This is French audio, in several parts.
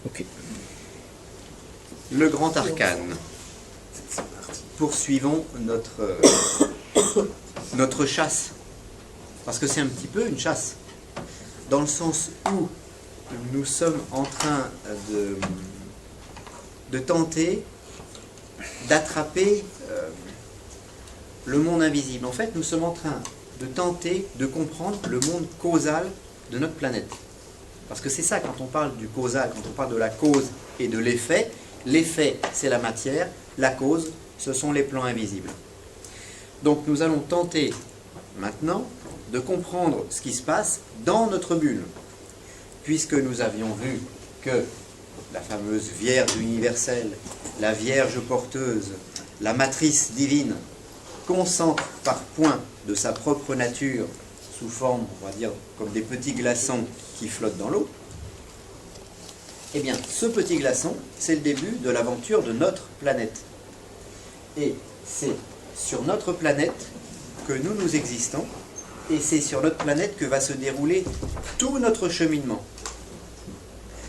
Ok. Le grand arcane. Poursuivons notre chasse. Parce que c'est un petit peu une chasse. Dans le sens où nous sommes en train de tenter d'attraper le monde invisible. En fait, nous sommes en train de tenter de comprendre le monde causal de notre planète. Parce que c'est ça, quand on parle du causal, quand on parle de la cause et de l'effet, l'effet, c'est la matière, la cause, ce sont les plans invisibles. Donc nous allons tenter maintenant de comprendre ce qui se passe dans notre bulle. Puisque nous avions vu que la fameuse Vierge universelle, la Vierge porteuse, la matrice divine, concentre par points de sa propre nature, sous forme, on va dire, comme des petits glaçons qui flottent dans l'eau, eh bien, ce petit glaçon, c'est le début de l'aventure de notre planète. Et c'est sur notre planète que nous existons, et c'est sur notre planète que va se dérouler tout notre cheminement.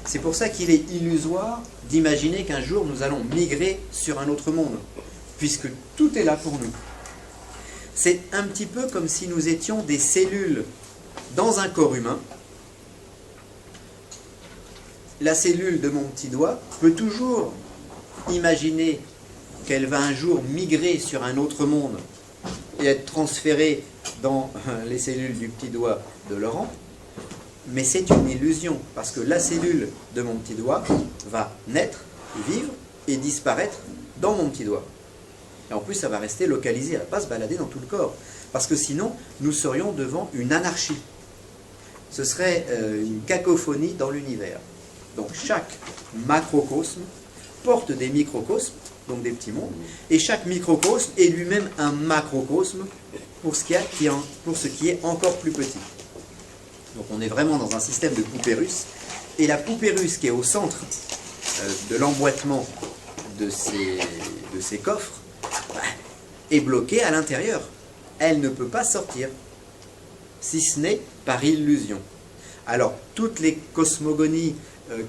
C'est pour ça qu'il est illusoire d'imaginer qu'un jour nous allons migrer sur un autre monde, puisque tout est là pour nous. C'est un petit peu comme si nous étions des cellules dans un corps humain. La cellule de mon petit doigt peut toujours imaginer qu'elle va un jour migrer sur un autre monde et être transférée dans les cellules du petit doigt de Laurent, mais c'est une illusion, parce que la cellule de mon petit doigt va naître, vivre et disparaître dans mon petit doigt. Et en plus, ça va rester localisé, elle ne va pas se balader dans tout le corps, parce que sinon, nous serions devant une anarchie. Ce serait une cacophonie dans l'univers. Donc chaque macrocosme porte des microcosmes, donc des petits mondes, et chaque microcosme est lui-même un macrocosme pour ce qui est encore plus petit. Donc on est vraiment dans un système de poupée russe, et la poupée russe qui est au centre de l'emboîtement de ces coffres est bloquée à l'intérieur. Elle ne peut pas sortir, si ce n'est par illusion. Alors, toutes les cosmogonies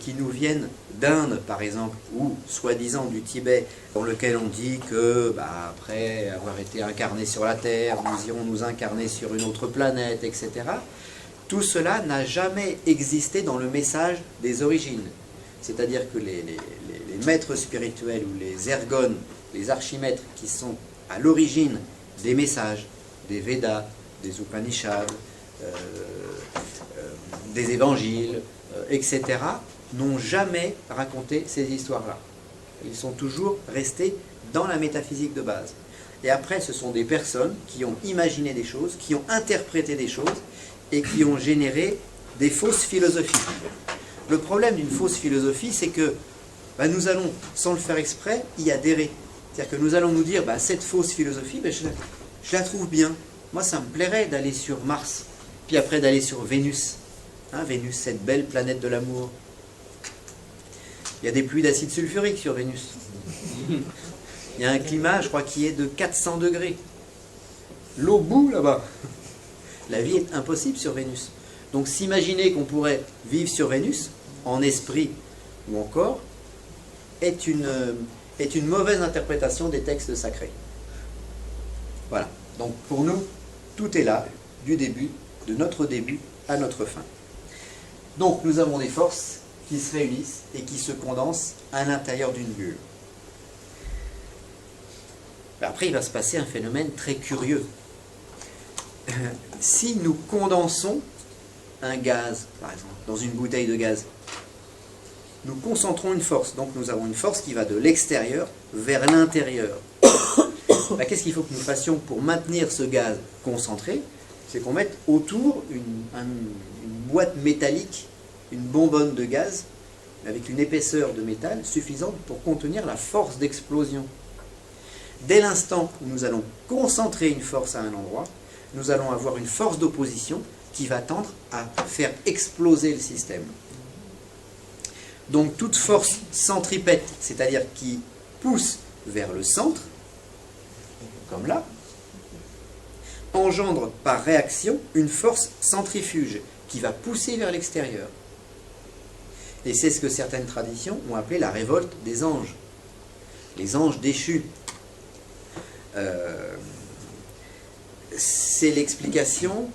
qui nous viennent d'Inde, par exemple, ou soi-disant du Tibet, dans lequel on dit que, après avoir été incarné sur la Terre, nous irons nous incarner sur une autre planète, etc., tout cela n'a jamais existé dans le message des origines. C'est-à-dire que les maîtres spirituels ou les ergones, les archimètres qui sont à l'origine des messages, des Védas, des Upanishads, des évangiles, etc., n'ont jamais raconté ces histoires-là. Ils sont toujours restés dans la métaphysique de base. Et après, ce sont des personnes qui ont imaginé des choses, qui ont interprété des choses, et qui ont généré des fausses philosophies. Le problème d'une fausse philosophie, c'est que nous allons, sans le faire exprès, y adhérer. C'est-à-dire que nous allons nous dire, cette fausse philosophie, je la trouve bien. Moi, ça me plairait d'aller sur Mars, puis après d'aller sur Vénus. Vénus, cette belle planète de l'amour. Il y a des pluies d'acide sulfurique sur Vénus. Il y a un climat, je crois, qui est de 400 degrés. L'eau bout là-bas. La vie est impossible sur Vénus. Donc s'imaginer qu'on pourrait vivre sur Vénus, en esprit ou en corps, est une mauvaise interprétation des textes sacrés. Voilà. Donc pour nous, tout est là, du début, de notre début à notre fin. Donc nous avons des forces qui se réunissent et qui se condensent à l'intérieur d'une bulle. Après, il va se passer un phénomène très curieux. Si nous condensons un gaz, par exemple, dans une bouteille de gaz, nous concentrons une force. Donc nous avons une force qui va de l'extérieur vers l'intérieur. Qu'est-ce qu'il faut que nous fassions pour maintenir ce gaz concentré? C'est qu'on mette autour une boîte métallique, une bonbonne de gaz, avec une épaisseur de métal suffisante pour contenir la force d'explosion. Dès l'instant où nous allons concentrer une force à un endroit, nous allons avoir une force d'opposition qui va tendre à faire exploser le système. Donc toute force centripète, c'est-à-dire qui pousse vers le centre, comme là, engendre par réaction une force centrifuge qui va pousser vers l'extérieur. Et c'est ce que certaines traditions ont appelé la révolte des anges. Les anges déchus. C'est l'explication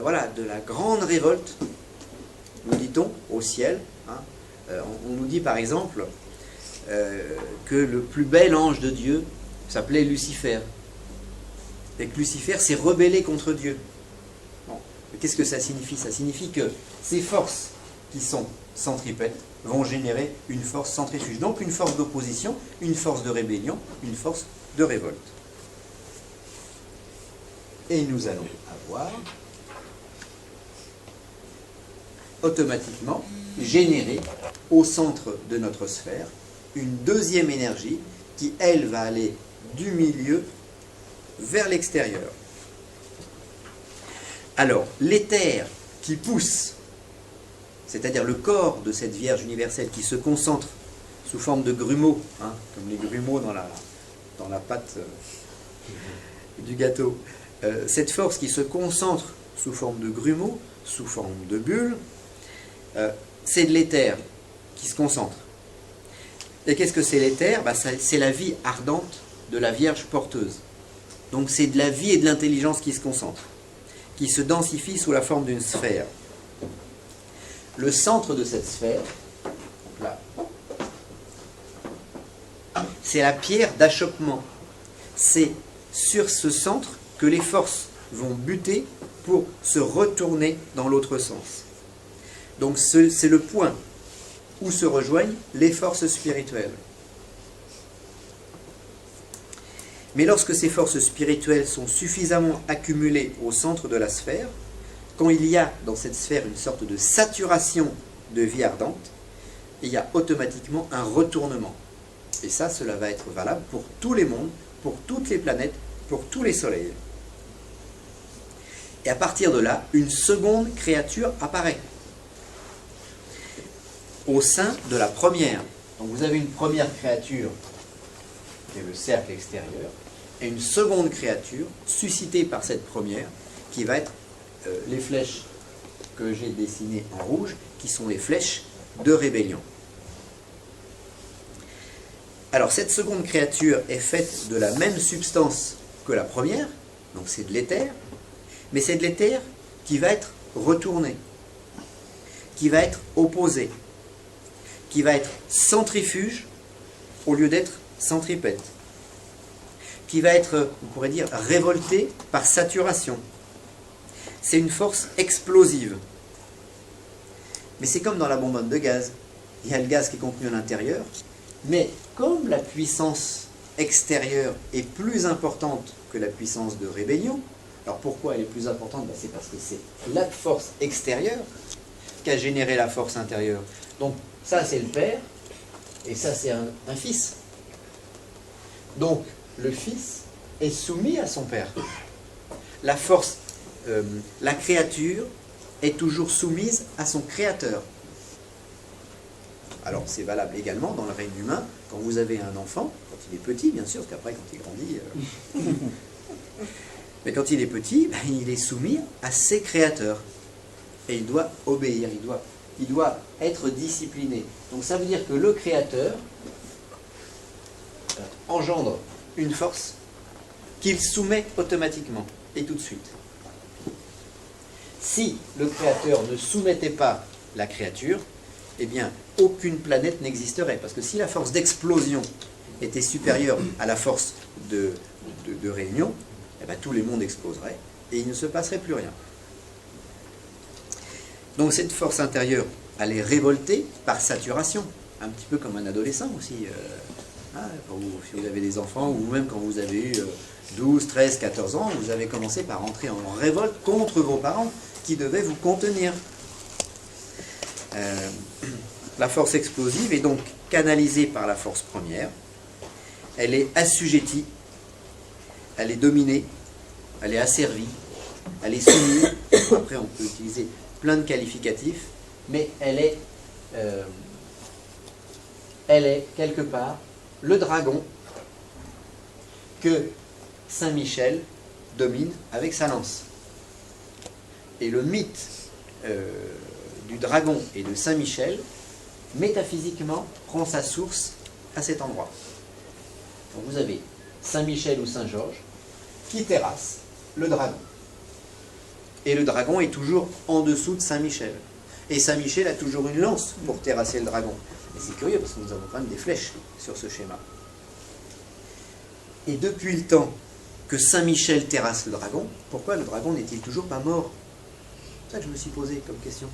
voilà, de la grande révolte, nous dit-on, au ciel. Hein. On nous dit par exemple que le plus bel ange de Dieu s'appelait Lucifer. Et que Lucifer s'est rebellé contre Dieu. Bon. Qu'est-ce que ça signifie? Ça signifie que ces forces qui sont centripètes vont générer une force centrifuge. Donc une force d'opposition, une force de rébellion, une force de révolte. Et nous allons avoir automatiquement généré au centre de notre sphère une deuxième énergie qui, elle, va aller du milieu vers l'extérieur. Alors, l'éther qui pousse, c'est-à-dire le corps de cette Vierge universelle qui se concentre sous forme de grumeaux, hein, comme les grumeaux dans la pâte du gâteau, cette force qui se concentre sous forme de grumeaux, sous forme de bulles, c'est de l'éther qui se concentre. Et qu'est-ce que c'est l'éther? C'est la vie ardente de la Vierge porteuse. Donc c'est de la vie et de l'intelligence qui se concentrent, qui se densifient sous la forme d'une sphère. Le centre de cette sphère, là, c'est la pierre d'achoppement. C'est sur ce centre que les forces vont buter pour se retourner dans l'autre sens. Donc c'est le point où se rejoignent les forces spirituelles. Mais lorsque ces forces spirituelles sont suffisamment accumulées au centre de la sphère, quand il y a dans cette sphère une sorte de saturation de vie ardente, il y a automatiquement un retournement. Et ça, cela va être valable pour tous les mondes, pour toutes les planètes, pour tous les soleils. Et à partir de là, une seconde créature apparaît au sein de la première. Donc vous avez une première créature qui est le cercle extérieur, et une seconde créature suscitée par cette première qui va être les flèches que j'ai dessinées en rouge, qui sont les flèches de rébellion. Alors cette seconde créature est faite de la même substance que la première, donc c'est de l'éther, mais c'est de l'éther qui va être retourné, qui va être opposé, qui va être centrifuge au lieu d'être centripète, qui va être, on pourrait dire, révolté par saturation. C'est une force explosive. Mais c'est comme dans la bonbonne de gaz. Il y a le gaz qui est contenu à l'intérieur, mais comme la puissance extérieure est plus importante que la puissance de rébellion, alors pourquoi elle est plus importante? C'est parce que c'est la force extérieure qui a généré la force intérieure. Donc ça c'est le père, et ça c'est un fils. Donc le fils est soumis à son père. La force, la créature est toujours soumise à son créateur. Alors c'est valable également dans le règne humain, quand vous avez un enfant, quand il est petit bien sûr, parce qu'après quand il grandit... Mais quand il est petit, il est soumis à ses créateurs. Et il doit obéir, il doit être discipliné. Donc ça veut dire que le créateur engendre une force qu'il soumet automatiquement, et tout de suite. Si le créateur ne soumettait pas la créature, eh bien, aucune planète n'existerait. Parce que si la force d'explosion était supérieure à la force de réunion, eh bien, tous les mondes exploseraient et il ne se passerait plus rien. Donc cette force intérieure, elle est révoltée par saturation, un petit peu comme un adolescent aussi. Si vous avez des enfants, ou même quand vous avez eu 12, 13, 14 ans, vous avez commencé par entrer en révolte contre vos parents qui devaient vous contenir. La force explosive est donc canalisée par la force première, elle est assujettie, elle est dominée, elle est asservie, elle est soumise. Après on peut utiliser plein de qualificatifs, mais elle est quelque part le dragon que Saint Michel domine avec sa lance. Et le mythe du dragon et de Saint Michel métaphysiquement, prend sa source à cet endroit. Donc vous avez Saint-Michel ou Saint-Georges qui terrasse le dragon. Et le dragon est toujours en dessous de Saint-Michel. Et Saint-Michel a toujours une lance pour terrasser le dragon. Et c'est curieux parce que nous avons quand même des flèches sur ce schéma. Et depuis le temps que Saint-Michel terrasse le dragon, pourquoi le dragon n'est-il toujours pas mort? C'est ça que je me suis posé comme question.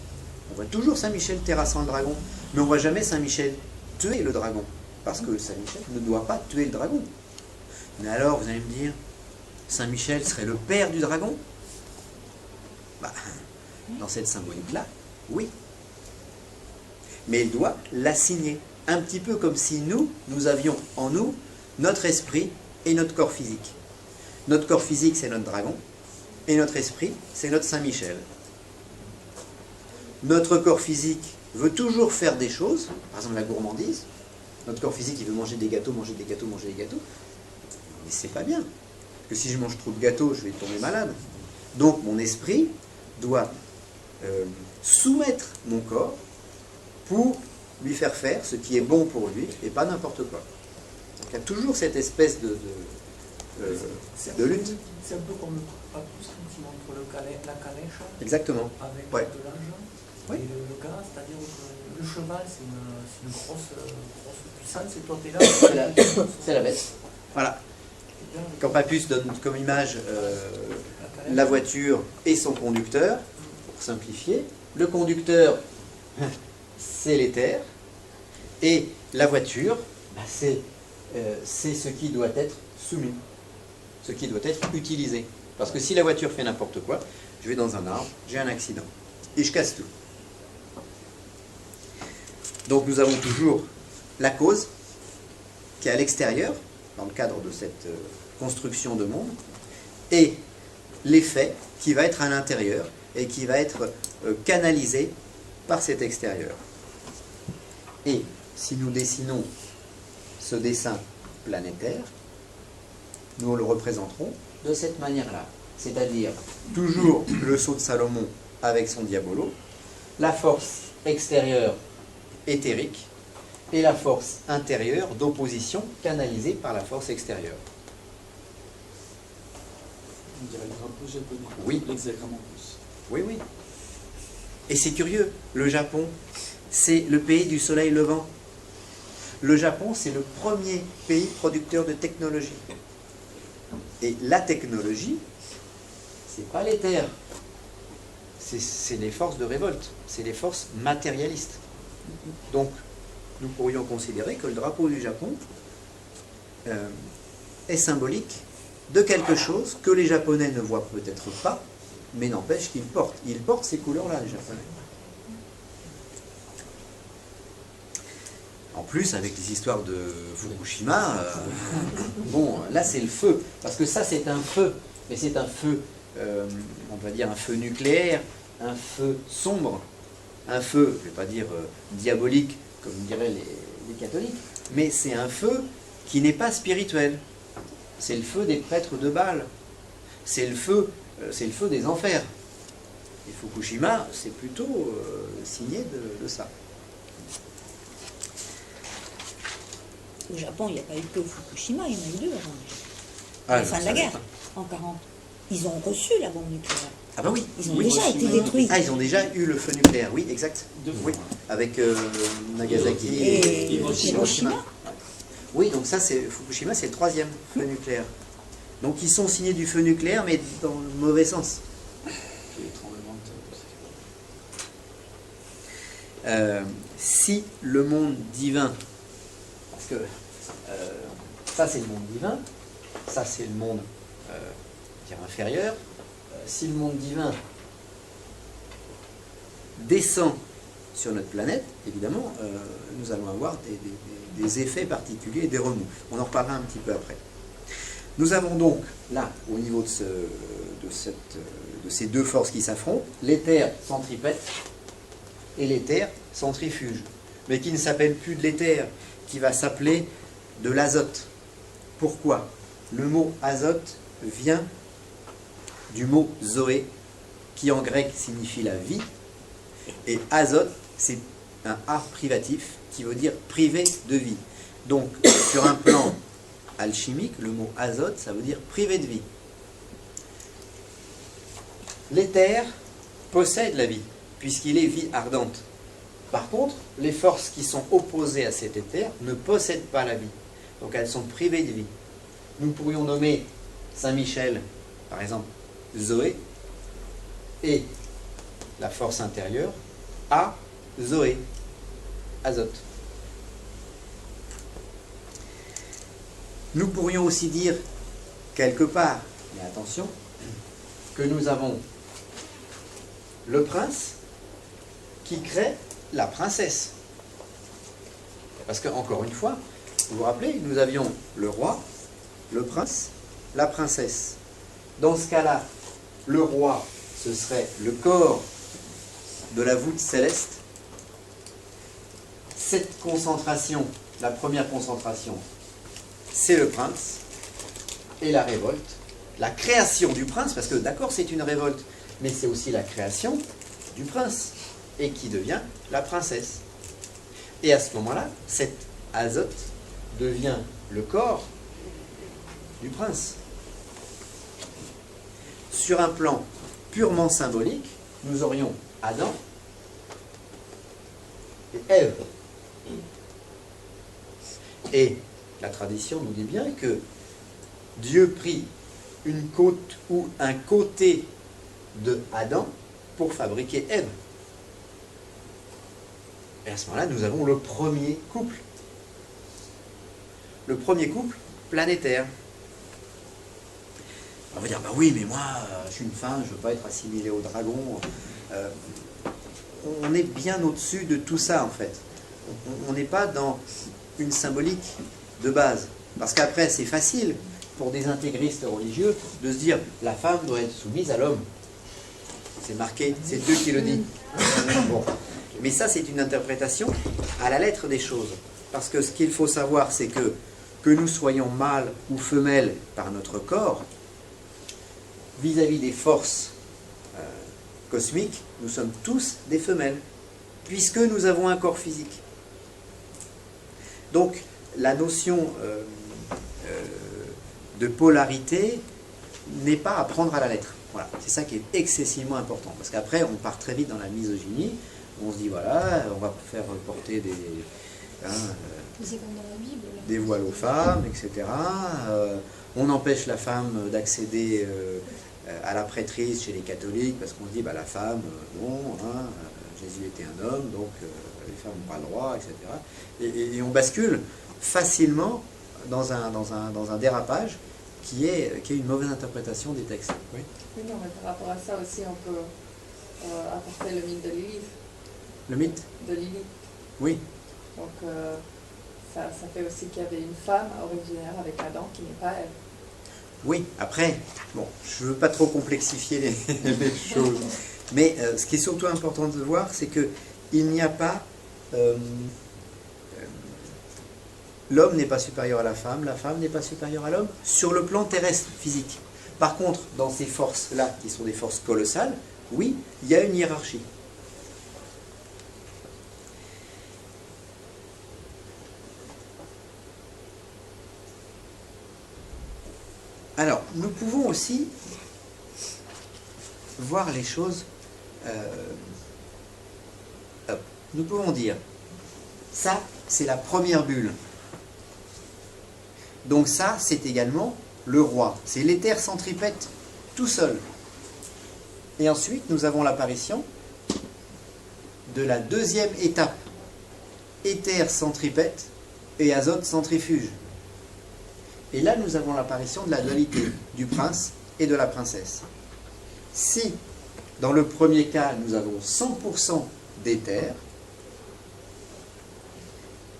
On voit toujours Saint-Michel terrassant le dragon, mais on ne voit jamais Saint-Michel tuer le dragon. Parce que Saint-Michel ne doit pas tuer le dragon. Mais alors, vous allez me dire, Saint-Michel serait le père du dragon? Bah, dans cette symbolique-là, oui. Mais il doit l'assigner. Un petit peu comme si nous avions en nous notre esprit et notre corps physique. Notre corps physique, c'est notre dragon, et notre esprit, c'est notre Saint-Michel. Notre corps physique veut toujours faire des choses, par exemple la gourmandise. Notre corps physique, il veut manger des gâteaux, manger des gâteaux, manger des gâteaux. Mais c'est pas bien. Parce que si je mange trop de gâteaux, je vais tomber malade. Donc mon esprit doit soumettre mon corps pour lui faire faire ce qui est bon pour lui et pas n'importe quoi. Donc il y a toujours cette espèce de lutte. C'est un peu comme le papus qui montre la calèche. Exactement. Avec Ouais. de l'argent. Oui. Et le gars, c'est-à-dire que le cheval, c'est une grosse puissance, et toi, t'es là. C'est la bête. Voilà. Quand Papus donne comme image la voiture et son conducteur, pour simplifier, le conducteur, c'est l'éther, et la voiture, c'est ce qui doit être soumis, ce qui doit être utilisé. Parce que si la voiture fait n'importe quoi, je vais dans un arbre, j'ai un accident, et je casse tout. Donc nous avons toujours la cause qui est à l'extérieur, dans le cadre de cette construction de monde, et l'effet qui va être à l'intérieur et qui va être canalisé par cet extérieur. Et si nous dessinons ce dessin planétaire, nous le représenterons de cette manière-là, c'est-à-dire toujours le sceau de Salomon avec son diabolo, la force extérieure éthérique et la force intérieure d'opposition canalisée par la force extérieure. On dirait le drapeau japonais. Oui. L'hexagramme en plus. Oui, oui. Et c'est curieux, le Japon, c'est le pays du soleil levant. Le Japon, c'est le premier pays producteur de technologie. Et la technologie, c'est pas l'éther. C'est les forces de révolte, c'est les forces matérialistes. Donc, nous pourrions considérer que le drapeau du Japon est symbolique de quelque chose que les Japonais ne voient peut-être pas, mais n'empêche qu'ils portent. Ils portent ces couleurs-là, les Japonais. En plus, avec les histoires de Fukushima, bon, là c'est le feu. Parce que ça c'est un feu, mais c'est un feu, on va dire un feu nucléaire, un feu sombre, un feu, je ne vais pas dire diabolique, comme diraient les catholiques, mais c'est un feu qui n'est pas spirituel. C'est le feu des prêtres de Baal. C'est le feu des enfers. Et Fukushima, c'est plutôt signé de ça. Au Japon, il n'y a pas eu que Fukushima, il y en a eu deux Ah, avant. À la fin de la guerre, en 40. Ils ont reçu la bombe nucléaire. Ah bah oui. Ils ont Oui. déjà été détruits. Ah, ils ont déjà eu le feu nucléaire, oui, exact. Oui, avec Nagasaki Et Hiroshima. Oui, donc ça, c'est Fukushima, c'est le troisième feu nucléaire. Donc ils sont signés du feu nucléaire, mais dans le mauvais sens. Les tremblements de terre aussi. Si le monde divin, parce que ça c'est le monde divin, ça c'est le monde dire inférieur, si le monde divin descend sur notre planète, évidemment, nous allons avoir des effets particuliers, des remous. On en reparlera un petit peu après. Nous avons donc, là, au niveau de ces deux forces qui s'affrontent, l'éther centripète et l'éther centrifuge, mais qui ne s'appelle plus de l'éther, qui va s'appeler de l'azote. Pourquoi? Le mot azote vient du mot zoé, qui en grec signifie la vie, et azote, c'est un A privatif qui veut dire privé de vie. Donc, sur un plan alchimique, le mot azote, ça veut dire privé de vie. L'éther possède la vie, puisqu'il est vie ardente. Par contre, les forces qui sont opposées à cet éther ne possèdent pas la vie. Donc elles sont privées de vie. Nous pourrions nommer Saint-Michel, par exemple, Zoé, et la force intérieure, A, Zoé, azote. Nous pourrions aussi dire, quelque part, mais attention, que nous avons le prince qui crée la princesse. Parce que, encore une fois, vous vous rappelez, nous avions le roi, le prince, la princesse. Dans ce cas-là, le roi, ce serait le corps de la voûte céleste. Cette concentration, la première concentration, c'est le prince. Et la révolte, la création du prince, parce que d'accord, c'est une révolte, mais c'est aussi la création du prince, et qui devient la princesse. Et à ce moment-là, cet azote devient le corps du prince. Sur un plan purement symbolique, nous aurions Adam et Ève. Et la tradition nous dit bien que Dieu prit une côte ou un côté de Adam pour fabriquer Ève. Et à ce moment-là, nous avons le premier couple. Le premier couple planétaire. On va dire, bah oui, mais moi, je suis une femme, je ne veux pas être assimilé au dragon. On est bien au-dessus de tout ça, en fait. On n'est pas dans une symbolique de base. Parce qu'après, c'est facile pour des intégristes religieux de se dire, la femme doit être soumise à l'homme. C'est marqué, c'est Dieu qui le dit. Bon. Mais ça, c'est une interprétation à la lettre des choses. Parce que ce qu'il faut savoir, c'est que nous soyons mâles ou femelles par notre corps, vis-à-vis des forces cosmiques, nous sommes tous des femelles, puisque nous avons un corps physique. Donc, la notion de polarité n'est pas à prendre à la lettre. Voilà, c'est ça qui est excessivement important. Parce qu'après, on part très vite dans la misogynie. On se dit, voilà, on va faire porter des voiles aux femmes, etc. On empêche la femme d'accéder à la prêtrise chez les catholiques parce qu'on se dit, bah, la femme, non, hein, Jésus était un homme, donc les femmes n'ont pas le droit, etc. Et on bascule facilement dans un dérapage qui est une mauvaise interprétation des textes. Oui. Oui, non, mais par rapport à ça aussi, on peut apporter le mythe de Lilith. Le mythe De Lilith. Oui. Donc, ça fait aussi qu'il y avait une femme originaire avec Adam qui n'est pas elle. Oui, après, bon, je ne veux pas trop complexifier les choses, mais ce qui est surtout important de voir, c'est qu'il n'y a pas... l'homme n'est pas supérieur à la femme n'est pas supérieure à l'homme, sur le plan terrestre, physique. Par contre, dans ces forces-là, qui sont des forces colossales, oui, il y a une hiérarchie. Alors, nous pouvons aussi voir les choses. Nous pouvons dire, ça, c'est la première bulle. Donc ça, c'est également le roi. C'est l'éther centripète tout seul. Et ensuite, nous avons l'apparition de la deuxième étape. Éther centripète et azote centrifuge. Et là, nous avons l'apparition de la dualité du prince et de la princesse. Si, dans le premier cas, nous avons 100% d'éther,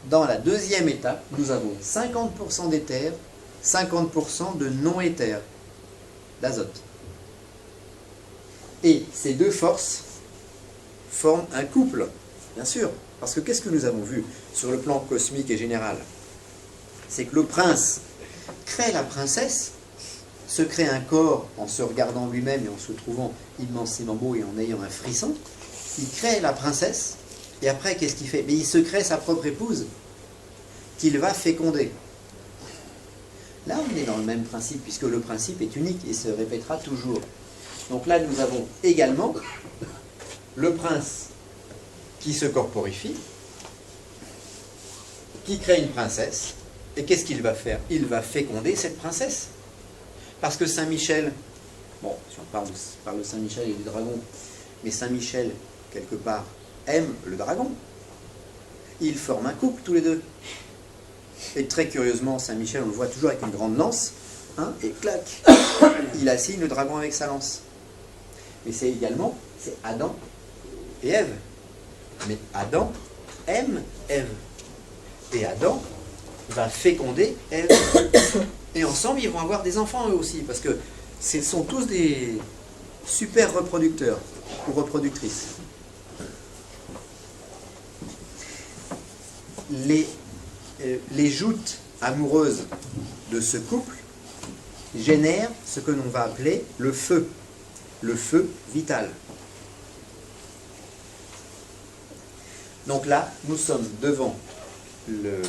dans la deuxième étape, nous avons 50% d'éther, 50% de non-éther, d'azote. Et ces deux forces forment un couple, bien sûr. Parce que qu'est-ce que nous avons vu sur le plan cosmique et général? C'est que le prince crée la princesse, se crée un corps en se regardant lui-même et en se trouvant immensément beau et en ayant un frisson. Il crée la princesse Et après, qu'est-ce qu'il fait? Mais il se crée sa propre épouse qu'il va féconder. Là, on est dans le même principe, puisque le principe est unique et se répétera toujours. Donc là, nous avons également le prince qui se corporifie, qui crée une princesse. Et qu'est-ce qu'il va faire? Il va féconder cette princesse. Parce que Saint Michel, bon, si on parle de Saint Michel et du dragon, mais Saint Michel, quelque part, aime le dragon. Ils forment un couple tous les deux. Et très curieusement, Saint Michel, on le voit toujours avec une grande lance, hein, et clac, il assigne le dragon avec sa lance. Mais c'est également, c'est Adam et Ève. Mais Adam aime Ève. Et Adam va féconder Ève. Et ensemble, ils vont avoir des enfants eux aussi, parce que ce sont tous des super reproducteurs ou reproductrices. Les joutes amoureuses de ce couple génèrent ce que l'on va appeler le feu vital. Donc là, nous sommes devant le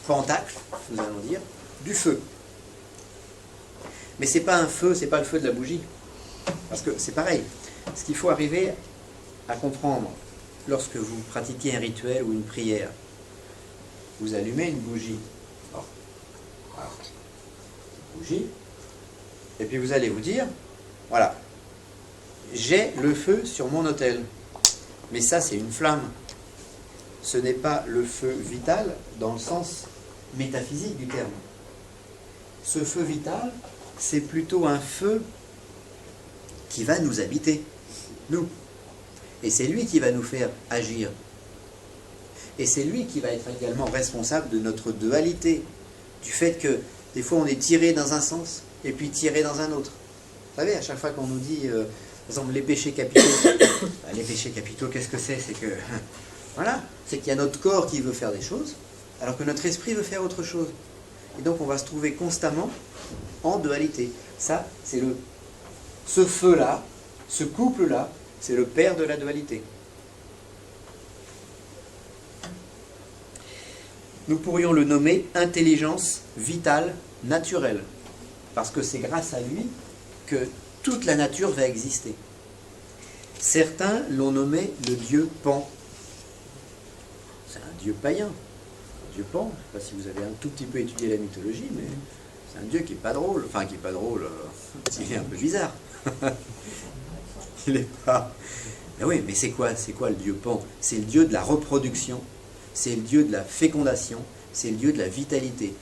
pentacle, nous allons dire, du feu. Mais c'est pas un feu, c'est pas le feu de la bougie. Parce que c'est pareil. Ce qu'il faut arriver à comprendre lorsque vous pratiquez un rituel ou une prière, vous allumez une bougie. Alors, voilà. Bougie. Et puis vous allez vous dire, voilà, j'ai le feu sur mon autel. Mais ça, c'est une flamme. Ce n'est pas le feu vital dans le sens métaphysique du terme. Ce feu vital, c'est plutôt un feu qui va nous habiter, nous. Et c'est lui qui va nous faire agir. Et c'est lui qui va être également responsable de notre dualité, du fait que des fois on est tiré dans un sens et puis tiré dans un autre. Vous savez, à chaque fois qu'on nous dit, par exemple, les péchés capitaux, les péchés capitaux, qu'est-ce que c'est? C'est que, voilà, c'est qu'il y a notre corps qui veut faire des choses, alors que notre esprit veut faire autre chose. Et donc on va se trouver constamment en dualité. Ça, c'est ce feu-là, ce couple-là, c'est le père de la dualité. Nous pourrions le nommer intelligence vitale naturelle, parce que c'est grâce à lui que toute la nature va exister. Certains l'ont nommé le dieu Pan. C'est un dieu païen, un dieu Pan. Je ne sais pas si vous avez un tout petit peu étudié la mythologie, mais c'est un dieu qui n'est pas drôle. Enfin, qui n'est pas drôle, il est un peu bizarre. Il n'est pas... Mais oui, mais c'est quoi le dieu Pan? C'est le dieu de la reproduction. C'est le dieu de la fécondation, c'est le dieu de la vitalité.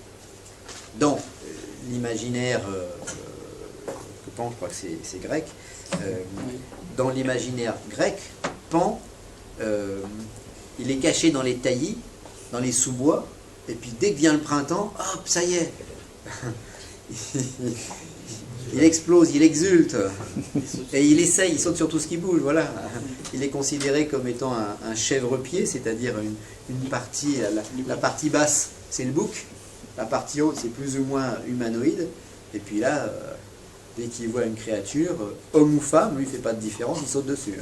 Dans l'imaginaire, Pan, je crois que c'est grec, dans l'imaginaire grec, Pan, il est caché dans les taillis, dans les sous-bois, et puis dès que vient le printemps, hop, ça y est, il explose, il exulte, et il essaye, il saute sur tout ce qui bouge, voilà. Il est considéré comme étant un chèvre-pied, c'est-à-dire une partie, la partie basse, c'est le bouc, la partie haute, c'est plus ou moins humanoïde, et puis là, dès qu'il voit une créature, homme ou femme, lui, il ne fait pas de différence, il saute dessus.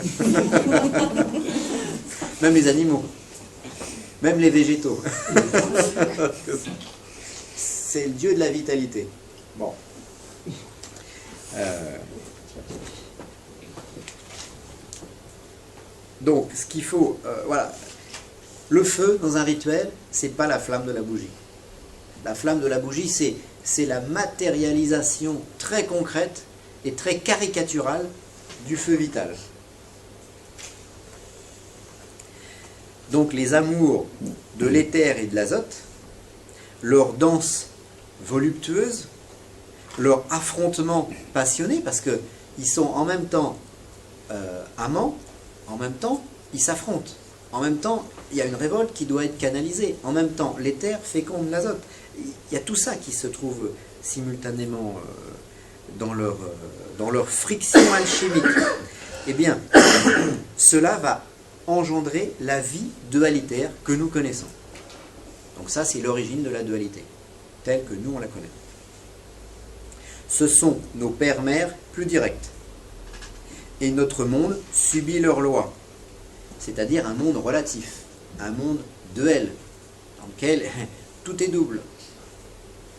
Même les animaux, même les végétaux. C'est le dieu de la vitalité. Bon. Donc, ce qu'il faut, voilà, le feu dans un rituel, c'est pas la flamme de la bougie. La flamme de la bougie, c'est la matérialisation très concrète et très caricaturale du feu vital. Donc, les amours de l'éther et de l'azote, leur danse voluptueuse, leur affrontement passionné, parce qu'ils sont en même temps amants, en même temps ils s'affrontent, en même temps il y a une révolte qui doit être canalisée, en même temps l'éther féconde l'azote. Il y a tout ça qui se trouve simultanément dans leur friction alchimique. Eh bien, cela va engendrer la vie dualitaire que nous connaissons. Donc ça, c'est l'origine de la dualité, telle que nous on la connaît. Ce sont nos pères-mères plus directs. Et notre monde subit leurs lois. c'est-à-dire un monde relatif, un monde duel, dans lequel tout est double.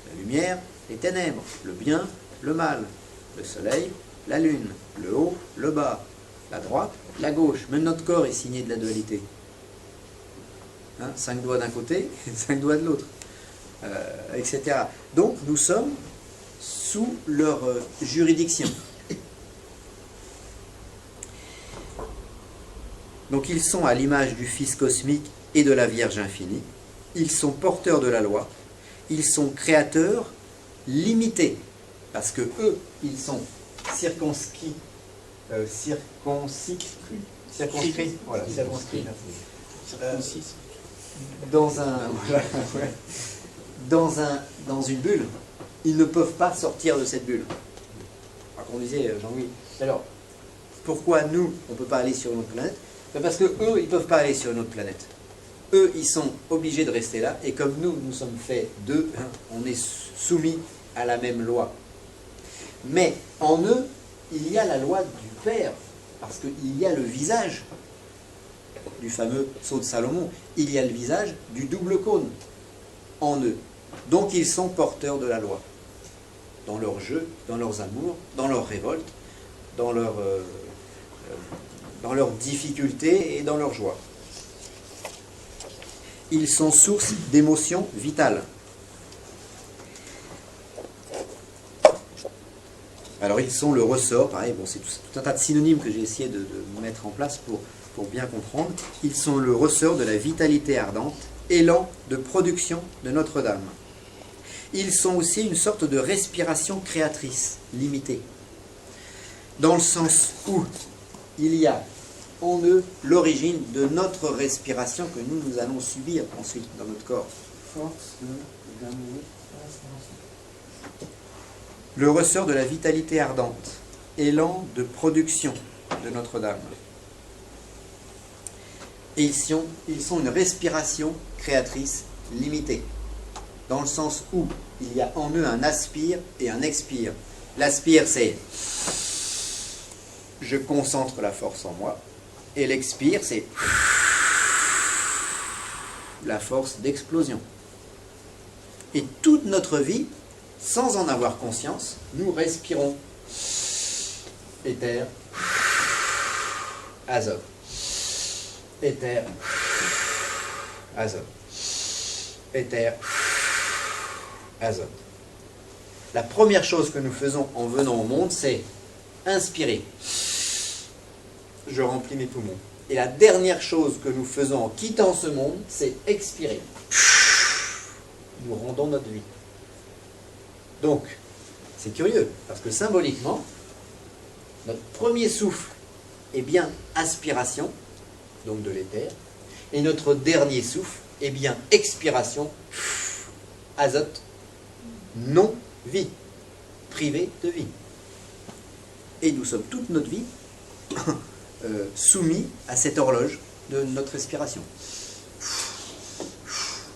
La lumière, les ténèbres, le bien, le mal, le soleil, la lune, le haut, le bas, la droite, la gauche. Même notre corps est signé de la dualité. 5 doigts d'un côté, 5 doigts de l'autre, etc. Donc nous sommes sous leur juridiction. Donc ils sont à l'image du Fils cosmique et de la Vierge infinie. Ils sont porteurs de la loi. Ils sont créateurs limités. Parce que eux, ils sont circonscrits. Voilà, circonscrits. Dans une bulle, ils ne peuvent pas sortir de cette bulle. Alors qu'on disait, Jean-Louis, alors, pourquoi nous, on ne peut pas aller sur une autre planète? Parce que eux, ils ne peuvent pas aller sur une autre planète. Eux, ils sont obligés de rester là, et comme nous, nous sommes faits d'eux, on est soumis à la même loi. Mais en eux, il y a la loi du Père, parce qu'il y a le visage du fameux sceau de Salomon, il y a le visage du double cône en eux. Donc ils sont porteurs de la loi, dans leurs jeux, dans leurs amours, dans leurs révoltes, dans leurs difficultés et dans leurs joies. Ils sont source d'émotions vitales. Alors ils sont le ressort, pareil, bon, c'est tout un tas de synonymes que j'ai essayé de mettre en place pour bien comprendre. Ils sont le ressort de la vitalité ardente, élan de production de Notre-Dame. Ils sont aussi une sorte de respiration créatrice, limitée, dans le sens où il y a en eux l'origine de notre respiration que nous allons subir ensuite dans notre corps. Force d'amour. Le ressort de la vitalité ardente, élan de production de Notre-Dame. Et ils sont une respiration créatrice limitée, dans le sens où il y a en eux un aspire et un expire. L'aspire, c'est je concentre la force en moi, et l'expire, c'est la force d'explosion. Et toute notre vie, sans en avoir conscience, nous respirons éther, azote. Éther, azote. Éther, azote. La première chose que nous faisons en venant au monde, c'est inspirer. Je remplis mes poumons. Et la dernière chose que nous faisons en quittant ce monde, c'est expirer. Nous rendons notre vie. Donc, c'est curieux, parce que symboliquement, notre premier souffle est bien aspiration, donc de l'éther, et notre dernier souffle est bien expiration, azote, non-vie, privé de vie. Et nous sommes toute notre vie soumis à cette horloge de notre respiration.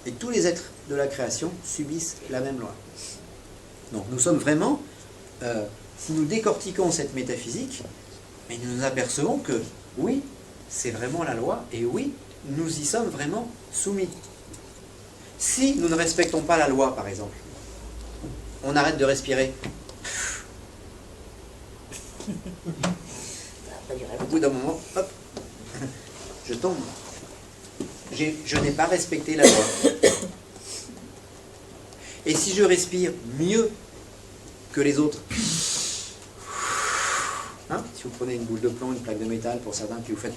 Et tous les êtres de la création subissent la même loi. Donc nous sommes vraiment, si nous décortiquons cette métaphysique, mais nous nous apercevons que oui, c'est vraiment la loi, et oui, nous y sommes vraiment soumis. Si nous ne respectons pas la loi, par exemple, on arrête de respirer. Au bout d'un moment, hop, je tombe. Je n'ai pas respecté la loi. Et si je respire mieux que les autres, hein, si vous prenez une boule de plomb, une plaque de métal, pour certains, puis vous faites...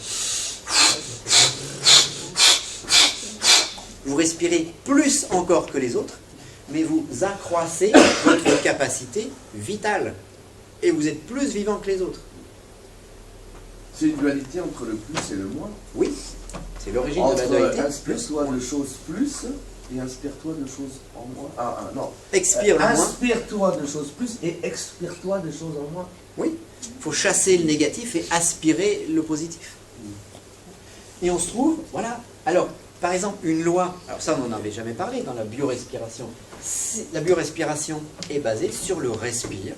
Vous respirez plus encore que les autres, mais vous accroissez votre capacité vitale. Et vous êtes plus vivant que les autres. C'est une dualité entre le plus et le moins. Oui, c'est l'origine de la dualité. Inspire-toi de choses plus et inspire-toi de choses en moins. Non. Expire le moins. Inspire-toi de choses plus et expire-toi de choses en moins. Oui, il faut chasser le négatif et aspirer le positif. Et on se trouve, voilà. Alors, par exemple, une loi, alors ça on n'en avait jamais parlé dans la biorespiration. La biorespiration est basée sur le respire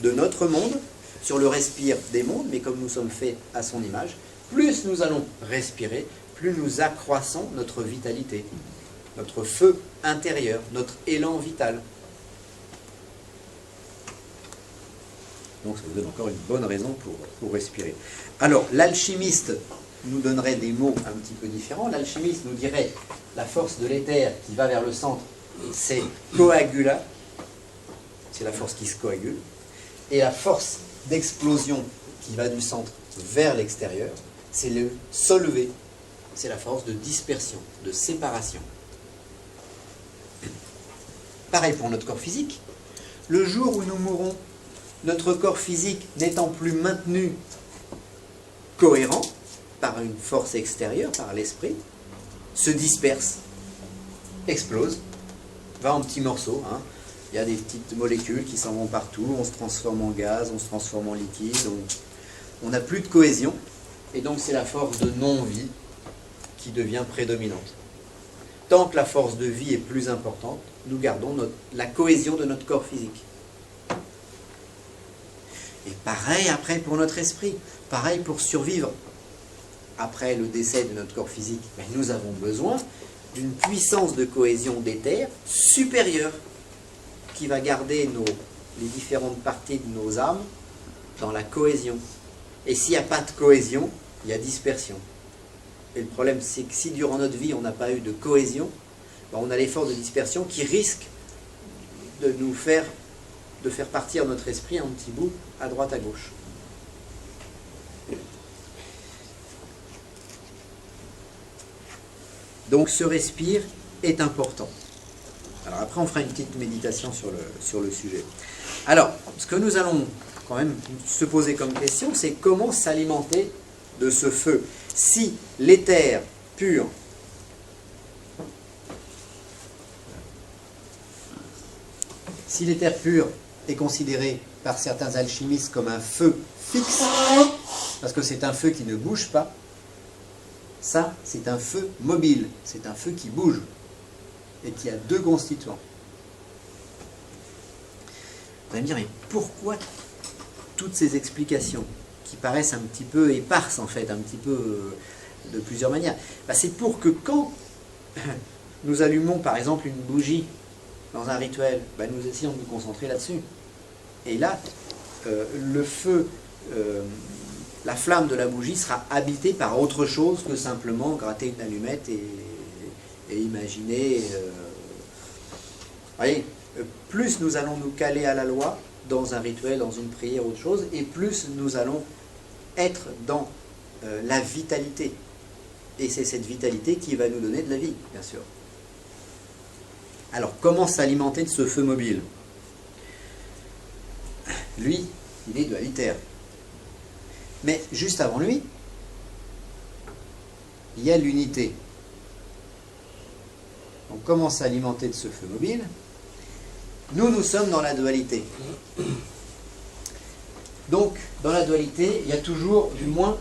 de notre monde, sur le respire des mondes, mais comme nous sommes faits à son image, plus nous allons respirer, plus nous accroissons notre vitalité, notre feu intérieur, notre élan vital. Donc ça vous donne encore une bonne raison pour respirer. Alors, l'alchimiste nous donnerait des mots un petit peu différents. L'alchimiste nous dirait la force de l'éther qui va vers le centre, c'est coagula, c'est la force qui se coagule, et la force d'explosion qui va du centre vers l'extérieur, c'est le solvé, c'est la force de dispersion, de séparation. Pareil pour notre corps physique. Le jour où nous mourrons, notre corps physique n'étant plus maintenu cohérent par une force extérieure, par l'esprit, se disperse, explose, va en petits morceaux. Il y a des petites molécules qui s'en vont partout, on se transforme en gaz, on se transforme en liquide, on n'a plus de cohésion, et donc c'est la force de non-vie qui devient prédominante. Tant que la force de vie est plus importante, nous gardons la cohésion de notre corps physique. Et pareil après pour notre esprit, pareil pour survivre. Après le décès de notre corps physique, nous avons besoin d'une puissance de cohésion d'éther supérieure qui va garder les différentes parties de nos âmes dans la cohésion. Et s'il n'y a pas de cohésion, il y a dispersion. Et le problème, c'est que si durant notre vie, on n'a pas eu de cohésion, on a les forces de dispersion qui risquent de nous faire partir notre esprit un petit bout à droite à gauche. Donc ce respire est important. Alors après on fera une petite méditation sur le sujet. Alors, ce que nous allons quand même se poser comme question, c'est comment s'alimenter de ce feu. Si l'éther pur est considéré par certains alchimistes comme un feu fixe, parce que c'est un feu qui ne bouge pas, ça, c'est un feu mobile, c'est un feu qui bouge et qui a deux constituants. Vous allez me dire, mais pourquoi toutes ces explications qui paraissent un petit peu éparses en fait, un petit peu de plusieurs manières? C'est pour que quand nous allumons par exemple une bougie dans un rituel, nous essayons de nous concentrer là-dessus. Et là, le feu, la flamme de la bougie sera habitée par autre chose que simplement gratter une allumette et imaginer. Voyez, plus nous allons nous caler à la loi dans un rituel, dans une prière, autre chose, et plus nous allons être dans la vitalité. Et c'est cette vitalité qui va nous donner de la vie, bien sûr. Alors, comment s'alimenter de ce feu mobile? Lui, il est dualitaire. Mais juste avant lui, il y a l'unité. Donc, comment s'alimenter de ce feu mobile? Nous sommes dans la dualité. Donc, dans la dualité, il y a toujours du moins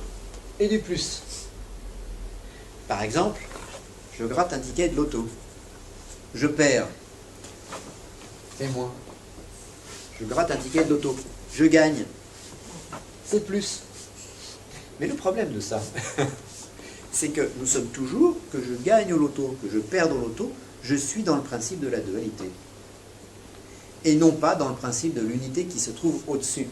et du plus. Par exemple, je gratte un ticket de loto. Je perds. C'est moins. Je gratte un ticket de loto. Je gagne. C'est plus. Mais le problème de ça, c'est que nous sommes toujours, que je gagne au loto, que je perds au loto, je suis dans le principe de la dualité. Et non pas dans le principe de l'unité qui se trouve au-dessus.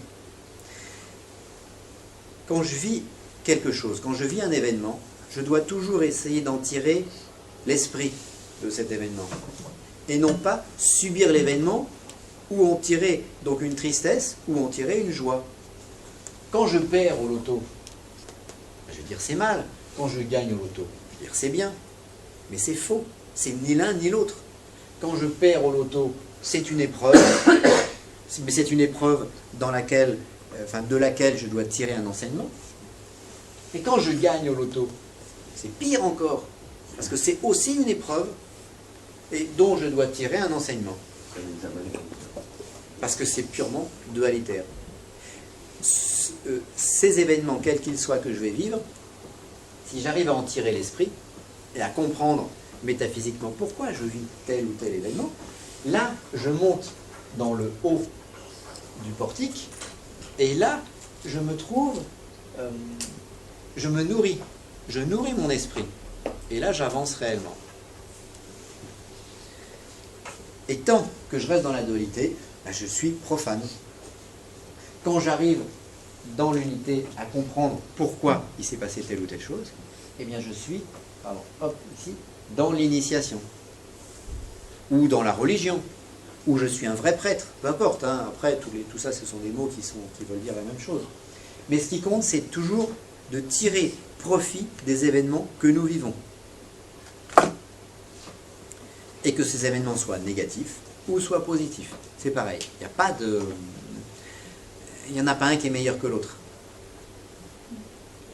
Quand je vis quelque chose, quand je vis un événement, je dois toujours essayer d'en tirer l'esprit de cet événement. Et non pas subir l'événement ou en tirer donc une tristesse ou en tirer une joie. Quand je perds au loto, je vais dire c'est mal. Quand je gagne au loto, je vais dire c'est bien. Mais c'est faux. C'est ni l'un ni l'autre. Quand je perds au loto, c'est une épreuve. Mais c'est une épreuve dans laquelle, de laquelle je dois tirer un enseignement. Et quand je gagne au loto, c'est pire encore. Parce que c'est aussi une épreuve et dont je dois tirer un enseignement. Parce que c'est purement dualitaire. Ces événements, quels qu'ils soient que je vais vivre, si j'arrive à en tirer l'esprit et à comprendre métaphysiquement pourquoi je vis tel ou tel événement, là, je monte dans le haut du portique et là, je me trouve je me nourris. Je nourris mon esprit. Et là, j'avance réellement. Et tant que je reste dans la dualité, ben, je suis profane. Quand j'arrive dans l'unité à comprendre pourquoi il s'est passé telle ou telle chose, eh bien je suis, ici, dans l'initiation. Ou dans la religion. Ou je suis un vrai prêtre. Peu importe, hein. Après, tout ça, ce sont des mots qui veulent dire la même chose. Mais ce qui compte, c'est toujours de tirer profit des événements que nous vivons. Et que ces événements soient négatifs ou soient positifs. C'est pareil. Il n'y en a pas un qui est meilleur que l'autre.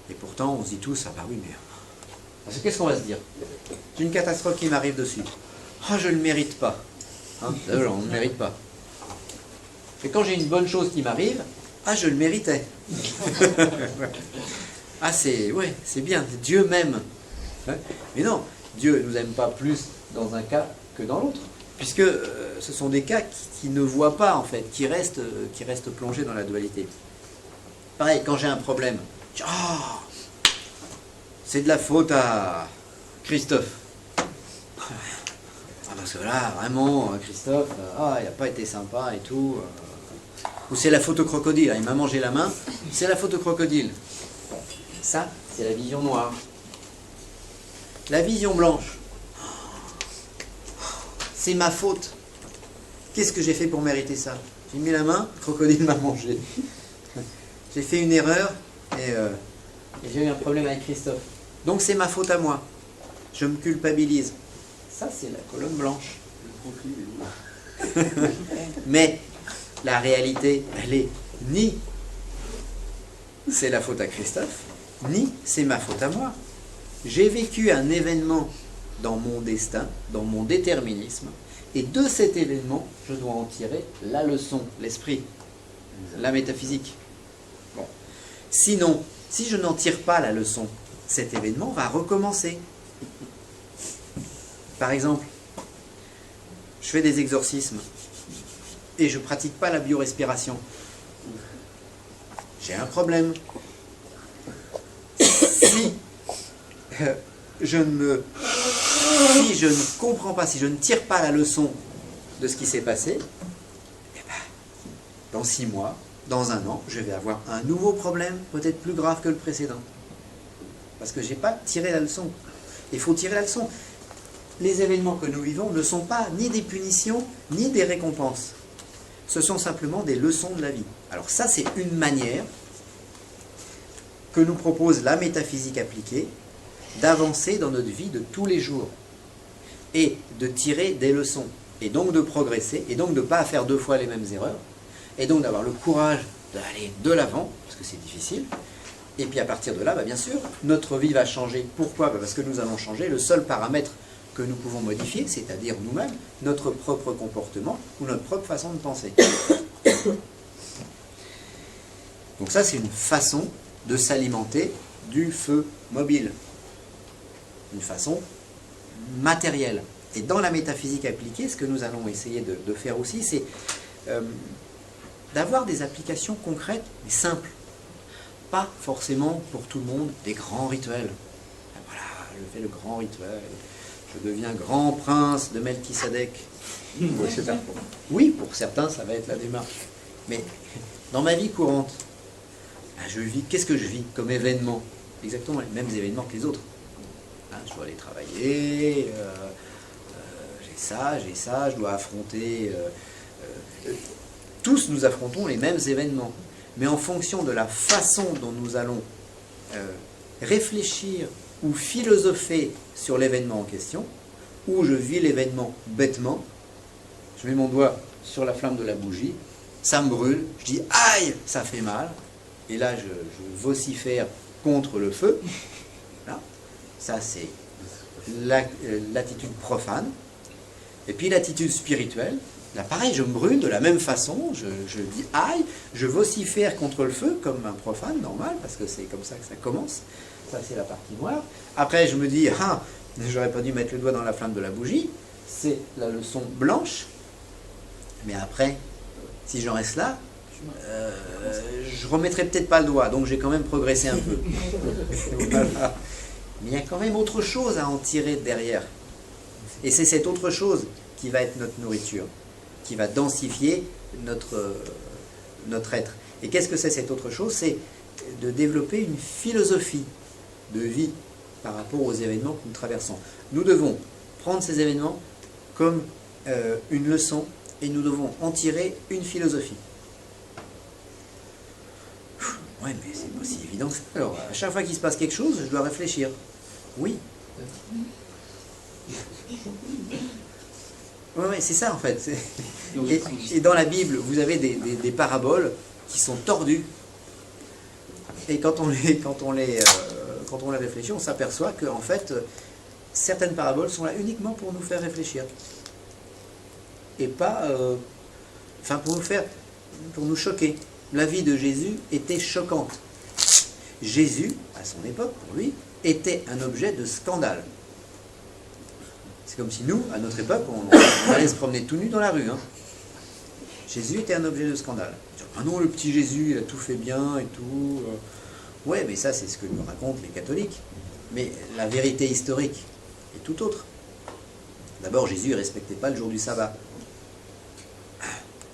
Et pourtant, on se dit tous, ah bah oui, mais... Parce que qu'est-ce qu'on va se dire? J'ai une catastrophe qui m'arrive dessus. Ah, je ne le mérite pas. Hein, on ne le mérite pas. Et quand j'ai une bonne chose qui m'arrive, ah, je le méritais. Ah, c'est bien, Dieu m'aime. Hein? Mais non, Dieu ne nous aime pas plus dans un cas que dans l'autre, puisque ce sont des cas qui ne voient pas, en fait, qui restent plongés dans la dualité. Pareil, quand j'ai un problème, je dis, ah, c'est de la faute à Christophe. Ah, parce que là, vraiment, Christophe, il n'a pas été sympa et tout. Ou c'est la faute au crocodile, il m'a mangé la main, c'est la faute au crocodile. Ça, c'est la vision noire. La vision blanche, c'est ma faute. Qu'est-ce que j'ai fait pour mériter ça? J'ai mis la main, le crocodile m'a mangé. J'ai fait une erreur et j'ai eu un problème avec Christophe. Donc c'est ma faute à moi. Je me culpabilise. Ça, c'est la colonne blanche. Mais la réalité, elle est ni c'est la faute à Christophe, ni c'est ma faute à moi. J'ai vécu un événement dans mon destin, dans mon déterminisme, et de cet événement, je dois en tirer la leçon, l'esprit, la métaphysique. Bon. Sinon, si je n'en tire pas la leçon, cet événement va recommencer. Par exemple, je fais des exorcismes et je ne pratique pas la biorespiration. J'ai un problème. Si je ne comprends pas, si je ne tire pas la leçon de ce qui s'est passé, eh ben, dans 6 mois, dans 1 an, je vais avoir un nouveau problème, peut-être plus grave que le précédent. Parce que je n'ai pas tiré la leçon. Il faut tirer la leçon. Les événements que nous vivons ne sont pas ni des punitions, ni des récompenses. Ce sont simplement des leçons de la vie. Alors ça, c'est une manière que nous propose la métaphysique appliquée d'avancer dans notre vie de tous les jours et de tirer des leçons et donc de progresser et donc de ne pas faire 2 fois les mêmes erreurs et donc d'avoir le courage d'aller de l'avant parce que c'est difficile et puis à partir de là, bien sûr, notre vie va changer. Pourquoi? Parce que nous allons changer le seul paramètre que nous pouvons modifier, c'est-à-dire nous-mêmes, notre propre comportement ou notre propre façon de penser. Donc ça, c'est une façon de s'alimenter du feu mobile. Une façon matérielle. Et dans la métaphysique appliquée, ce que nous allons essayer de faire aussi, c'est d'avoir des applications concrètes, mais simples. Pas forcément pour tout le monde des grands rituels. Voilà, je fais le grand rituel. Je deviens grand prince de Melchisedec. Oui, pour certains, ça va être la démarche. Mais dans ma vie courante, je vis, qu'est-ce que je vis comme événement? Exactement les mêmes événements que les autres. Je dois aller travailler, j'ai ça, je dois affronter... tous nous affrontons les mêmes événements. Mais en fonction de la façon dont nous allons réfléchir ou philosopher sur l'événement en question, ou je vis l'événement bêtement, je mets mon doigt sur la flamme de la bougie, ça me brûle, je dis aïe, ça fait mal, et là je vocifère contre le feu. Là, ça c'est l'attitude profane. Et puis l'attitude spirituelle, là pareil, je me brûle de la même façon, je dis aïe, je vocifère contre le feu comme un profane, normal, parce que c'est comme ça que ça commence. Ça c'est la partie noire. Après je me dis, ah, j'aurais pas dû mettre le doigt dans la flamme de la bougie, c'est la leçon blanche. Mais après, si j'en reste là, je remettrai peut-être pas le doigt, donc j'ai quand même progressé un peu. Voilà. Mais il y a quand même autre chose à en tirer derrière. Et c'est cette autre chose qui va être notre nourriture, qui va densifier notre être. Et qu'est-ce que c'est cette autre chose? C'est de développer une philosophie de vie par rapport aux événements que nous traversons. Nous devons prendre ces événements comme une leçon et nous devons en tirer une philosophie. Ouais, mais c'est pas si évident que ça. Alors, à chaque fois qu'il se passe quelque chose, je dois réfléchir. Oui. Oui, c'est ça en fait. Et dans la Bible, vous avez des paraboles qui sont tordues. Et quand on les réfléchit, on s'aperçoit que en fait, certaines paraboles sont là uniquement pour nous faire réfléchir. Et pas... enfin, pour nous choquer. La vie de Jésus était choquante. Jésus, à son époque, pour lui, était un objet de scandale. C'est comme si nous, à notre époque, on allait se promener tout nu dans la rue. Hein. Jésus était un objet de scandale. Ah non, le petit Jésus, il a tout fait bien et tout. Ouais, mais ça, c'est ce que nous racontent les catholiques. Mais la vérité historique est tout autre. D'abord, Jésus ne respectait pas le jour du sabbat.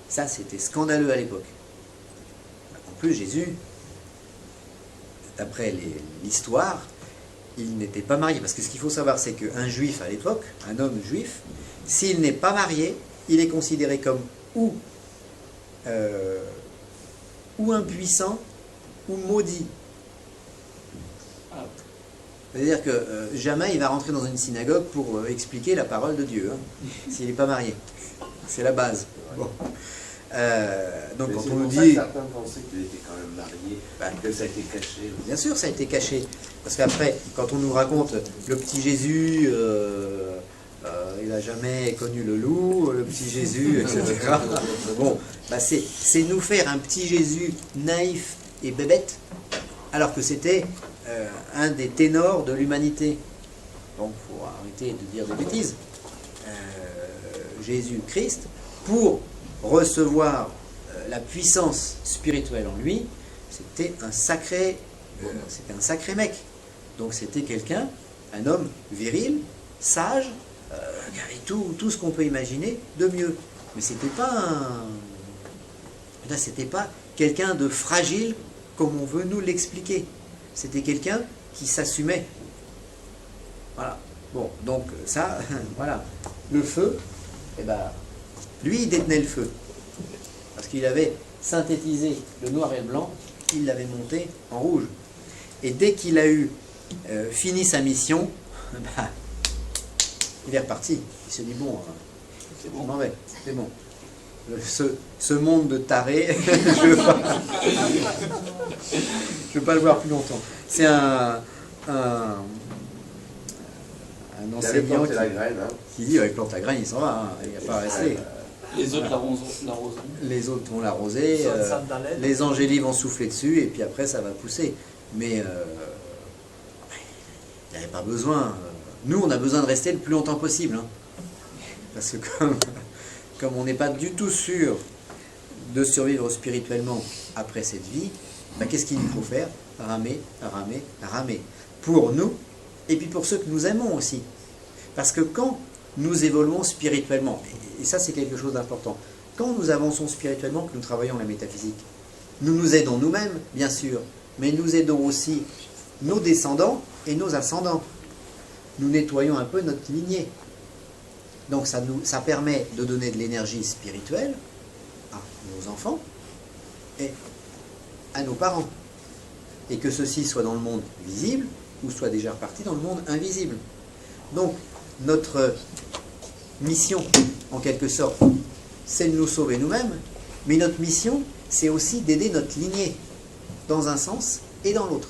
Ça, c'était scandaleux à l'époque. En plus, Jésus, d'après l'histoire, il n'était pas marié. Parce que ce qu'il faut savoir, c'est qu'un juif à l'époque, un homme juif, s'il n'est pas marié, il est considéré comme ou impuissant ou maudit. C'est-à-dire que jamais il va rentrer dans une synagogue pour expliquer la parole de Dieu, hein, s'il n'est pas marié. C'est la base. Bon. Donc quand on nous dit... Certains pensaient qu'il était quand même marié, que ça a été caché. Bien sûr, ça a été caché. Parce qu'après, quand on nous raconte le petit Jésus, il n'a jamais connu le loup, le petit Jésus, etc. Bon, bah c'est nous faire un petit Jésus naïf et bébête, alors que c'était un des ténors de l'humanité. Donc, il faut arrêter de dire des bêtises. Jésus-Christ, pour recevoir la puissance spirituelle en lui, c'était un sacré mec. Donc c'était quelqu'un, un homme viril, sage, qui avait tout ce qu'on peut imaginer de mieux. Mais c'était pas quelqu'un de fragile comme on veut nous l'expliquer. C'était quelqu'un qui s'assumait. Voilà. Bon, donc ça, voilà. Le feu, eh ben, lui, il détenait le feu. Parce qu'il avait synthétisé le noir et le blanc, il l'avait monté en rouge. Et dès qu'il a eu fini sa mission, bah, il est reparti. Il s'est dit, bon, c'est bon, m'en vais, c'est bon. Ce monde de tarés, je ne veux pas le voir plus longtemps. C'est un enseignant qui dit, avec plante la graine, il s'en va, hein, il n'y a pas à rester. Les autres l'arroseront. Les autres vont l'arroser, les angélis vont souffler dessus, et puis après ça va pousser. Mais il n'y avait pas besoin. Nous, on a besoin de rester le plus longtemps possible. Hein. Parce que comme on n'est pas du tout sûr de survivre spirituellement après cette vie, ben, qu'est-ce qu'il nous faut faire? Ramer, ramer, ramer. Pour nous, et puis pour ceux que nous aimons aussi. Parce que quand nous évoluons spirituellement, et ça c'est quelque chose d'important, quand nous avançons spirituellement, que nous travaillons la métaphysique, nous nous aidons nous-mêmes, bien sûr, mais nous aidons aussi nos descendants et nos ascendants. Nous nettoyons un peu notre lignée. Donc ça permet de donner de l'énergie spirituelle à nos enfants et à nos parents. Et que ceci soit dans le monde visible ou soit déjà reparti dans le monde invisible. Donc notre mission, en quelque sorte, c'est de nous sauver nous-mêmes, mais notre mission, c'est aussi d'aider notre lignée, dans un sens et dans l'autre.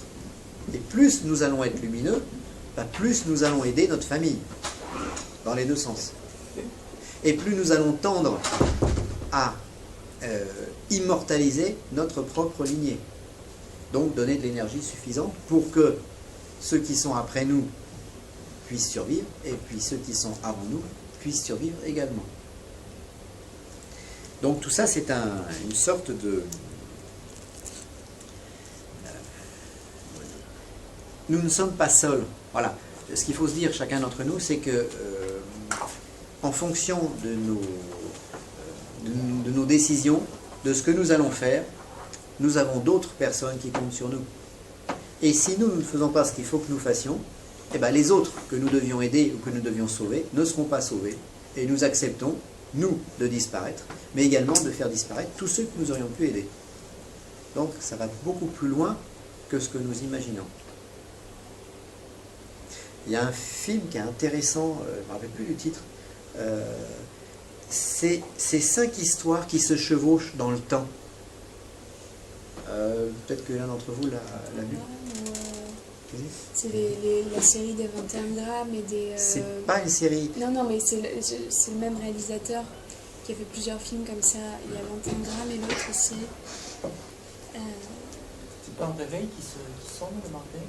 Et plus nous allons être lumineux, plus nous allons aider notre famille, dans les deux sens. Et plus nous allons tendre à immortaliser notre propre lignée. Donc donner de l'énergie suffisante pour que ceux qui sont après nous puissent survivre, et puis ceux qui sont avant nous puissent survivre également. Donc tout ça, c'est une sorte nous ne sommes pas seuls. Voilà. Ce qu'il faut se dire chacun d'entre nous, c'est que en fonction de nos décisions, de ce que nous allons faire, nous avons d'autres personnes qui comptent sur nous. Et si nous ne faisons pas ce qu'il faut que nous fassions, eh ben les autres que nous devions aider ou que nous devions sauver ne seront pas sauvés. Et nous acceptons, nous, de disparaître, mais également de faire disparaître tous ceux que nous aurions pu aider. Donc ça va beaucoup plus loin que ce que nous imaginons. Il y a un film qui est intéressant, je ne me rappelle plus du titre, c'est 5 histoires qui se chevauchent dans le temps. Peut-être que l'un d'entre vous l'a vu. C'est la série des 21 grammes et des... C'est pas une série. Non, mais c'est le même réalisateur qui a fait plusieurs films comme ça. Il y a 21 grammes et l'autre aussi. C'est pas un réveil qui sonne le matin?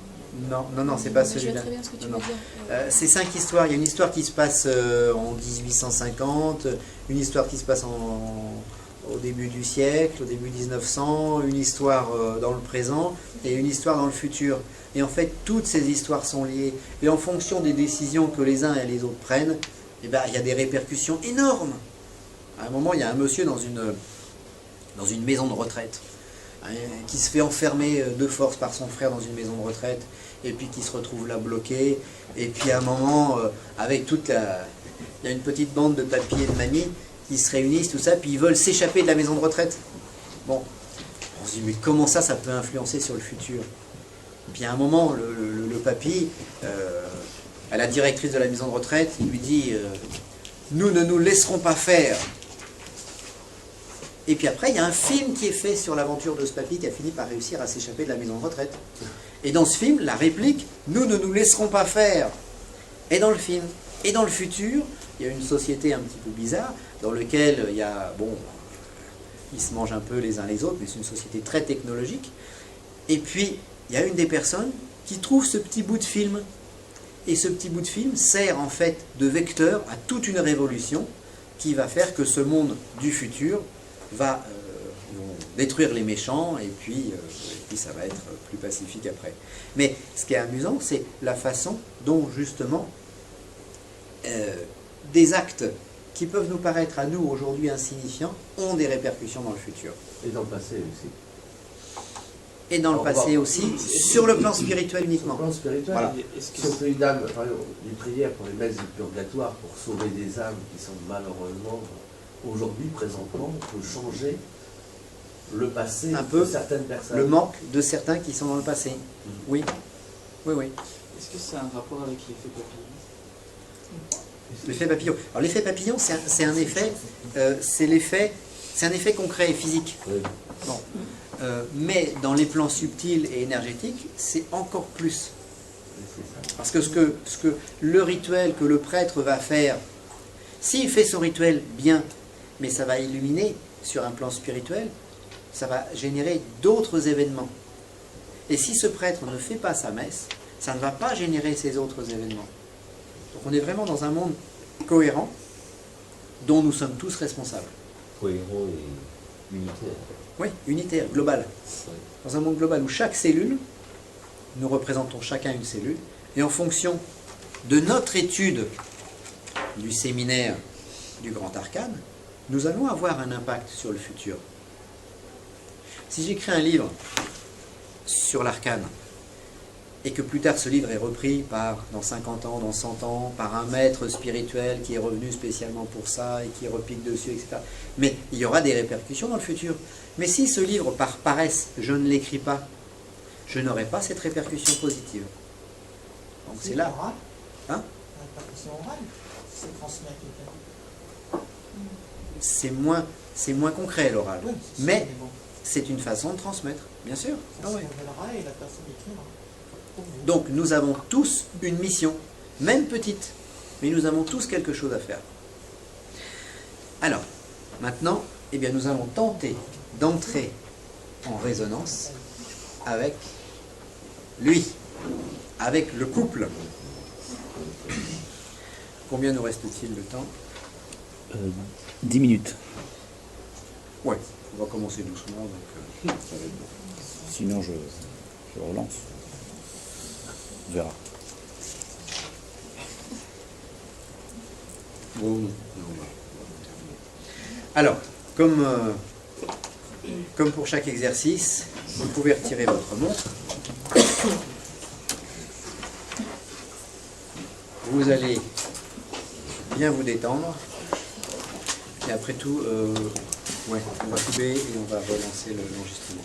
Non, c'est pas Je vois celui-là. très bien ce que tu Non, veux dire. C'est 5 histoires. Il y a une histoire qui se passe en 1850, une histoire qui se passe au début du siècle, au début 1900, une histoire dans le présent et une histoire dans le futur. Et en fait, toutes ces histoires sont liées. Et en fonction des décisions que les uns et les autres prennent, eh ben, il y a des répercussions énormes. À un moment, il y a un monsieur dans une maison de retraite qui se fait enfermer de force par son frère dans une maison de retraite et puis qui se retrouve là bloqué. Et puis à un moment, avec il y a une petite bande de papis et de mamies qui se réunissent, tout ça, puis ils veulent s'échapper de la maison de retraite. Bon, on se dit, mais comment ça peut influencer sur le futur? Puis à un moment, le papy, à la directrice de la maison de retraite, il lui dit nous ne nous laisserons pas faire. Et puis après, il y a un film qui est fait sur l'aventure de ce papy qui a fini par réussir à s'échapper de la maison de retraite. Et dans ce film, la réplique nous ne nous laisserons pas faire est dans le film. Et dans le futur, il y a une société un petit peu bizarre dans laquelle il y a, ils se mangent un peu les uns les autres, mais c'est une société très technologique. Et puis, il y a une des personnes qui trouve ce petit bout de film. Et ce petit bout de film sert en fait de vecteur à toute une révolution qui va faire que ce monde du futur va détruire les méchants et puis ça va être plus pacifique après. Mais ce qui est amusant, c'est la façon dont justement des actes qui peuvent nous paraître à nous aujourd'hui insignifiants ont des répercussions dans le futur. Et dans le passé aussi. Et dans le passé aussi, sur le plan spirituel uniquement. Sur le plan spirituel, Voilà. si on fait une âme, par exemple, des prières pour les maîtres du purgatoire pour sauver des âmes qui sont malheureusement, aujourd'hui, présentement, on peut changer le passé Un peu, de certaines personnes. le manque de certains qui sont dans le passé. Oui, oui, oui. Est-ce que c'est un rapport avec l'effet papillon? L'effet papillon. Alors l'effet papillon, c'est un effet, c'est un effet concret et physique. Oui. Bon. Mais dans les plans subtils et énergétiques, c'est encore plus. Parce que ce que le rituel que le prêtre va faire, s'il fait son rituel bien, mais ça va illuminer sur un plan spirituel, ça va générer d'autres événements. Et si ce prêtre ne fait pas sa messe, ça ne va pas générer ces autres événements. Donc on est vraiment dans un monde cohérent dont nous sommes tous responsables. Cohérent et unitaire. Oui, unitaire, global. Dans un monde global où chaque cellule, nous représentons chacun une cellule, et en fonction de notre étude du séminaire du Grand Arcane, nous allons avoir un impact sur le futur. Si j'écris un livre sur l'arcane, et que plus tard ce livre est repris dans 50 ans, dans 100 ans, par un maître spirituel qui est revenu spécialement pour ça et qui repique dessus, etc. Mais il y aura des répercussions dans le futur. Mais si ce livre, par paresse, je ne l'écris pas, je n'aurai pas cette répercussion positive. Donc c'est là. Oral. Hein? La répercussion orale, c'est transmis à quelqu'un. C'est moins concret l'oral. Oui, Mais bon. c'est une façon de transmettre, bien sûr. Ça Ah se ouais. révélera et la personne écrira. Donc nous avons tous une mission, même petite, mais nous avons tous quelque chose à faire. Alors, maintenant, eh bien, nous allons tenter d'entrer en résonance avec lui, avec le couple. Combien nous reste-t-il de temps? 10 minutes. Ouais, on va commencer doucement, donc ça va être bon. Sinon, je relance. On verra. Alors, comme pour chaque exercice, vous pouvez retirer votre montre. Vous allez bien vous détendre. Et après tout, ouais, on va couper et on va relancer l'enregistrement.